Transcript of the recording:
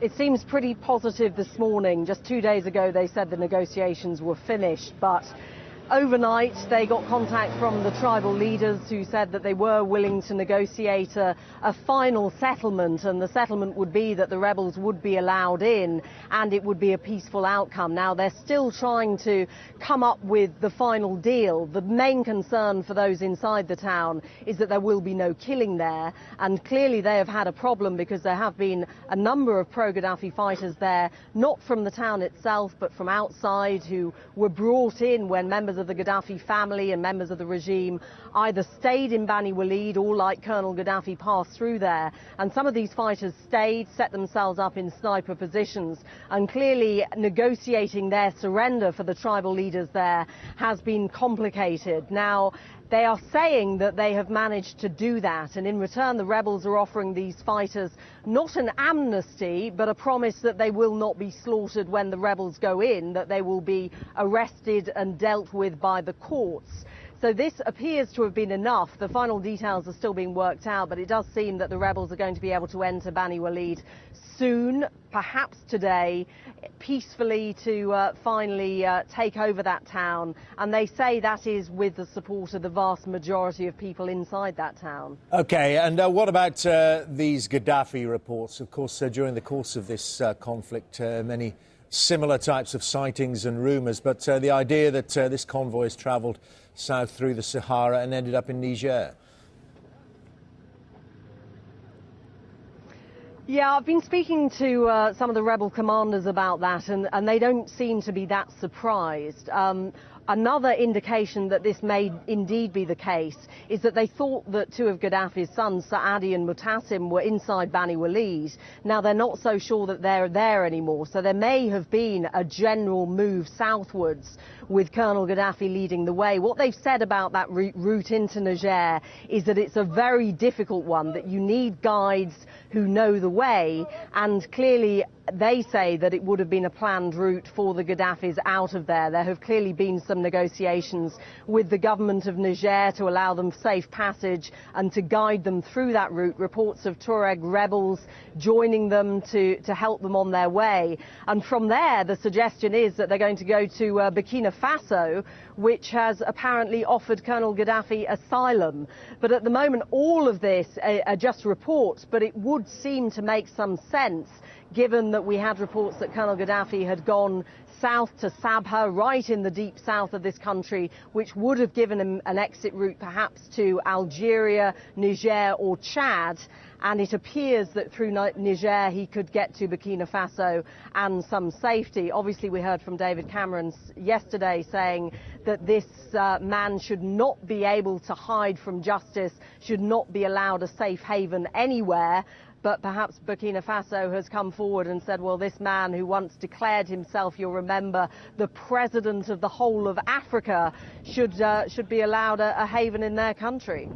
It seems pretty positive this morning. Just 2 days ago, they said the negotiations were finished, but overnight they got contact from the tribal leaders who said that they were willing to negotiate a final settlement, and the settlement would be that the rebels would be allowed in and it would be a peaceful outcome. Now, they're still trying to come up with the final deal. The main concern for those inside the town is that there will be no killing there, and clearly they have had a problem because there have been a number of pro-Gaddafi fighters there, not from the town itself but from outside, who were brought in when members of the Gaddafi family and members of the regime either stayed in Bani Walid or, like Colonel Gaddafi, passed through there. And some of these fighters stayed, set themselves up in sniper positions, and clearly negotiating their surrender for the tribal leaders there has been complicated. Now, they are saying that they have managed to do that, and in return the rebels are offering these fighters not an amnesty but a promise that they will not be slaughtered when the rebels go in, that they will be arrested and dealt with by the courts. So this appears to have been enough. The final details are still being worked out, but it does seem that the rebels are going to be able to enter Bani Walid soon, perhaps today, peacefully, to finally take over that town. And they say that is with the support of the vast majority of people inside that town. OK, and what about these Gaddafi reports? Of course, during the course of this conflict, many similar types of sightings and rumours, but the idea that this convoy has travelled south through the Sahara and ended up in Niger. Yeah, I've been speaking to some of the rebel commanders about that, and they don't seem to be that surprised. Another indication that this may indeed be the case is that they thought that two of Gaddafi's sons, Saadi and Mutassim, were inside Bani Walid. Now, they're not so sure that they're there anymore, so there may have been a general move southwards with Colonel Gaddafi leading the way. What they've said about that route into Niger is that it's a very difficult one, that you need guides who know the way, and clearly they say that it would have been a planned route for the Gaddafis out of there. There have clearly been some negotiations with the government of Niger to allow them safe passage and to guide them through that route. Reports of Tuareg rebels joining them to help them on their way. And from there, the suggestion is that they're going to go to Burkina Faso, which has apparently offered Colonel Gaddafi asylum. But at the moment, all of this are just reports, but it would seem to make some sense, given that we had reports that Colonel Gaddafi had gone south to Sabha, right in the deep south of this country, which would have given him an exit route perhaps to Algeria, Niger or Chad. And it appears that through Niger he could get to Burkina Faso and some safety. Obviously, we heard from David Cameron yesterday saying that this man should not be able to hide from justice, should not be allowed a safe haven anywhere. But perhaps Burkina Faso has come forward and said, well, this man who once declared himself, you'll remember, the president of the whole of Africa, should be allowed a haven in their country.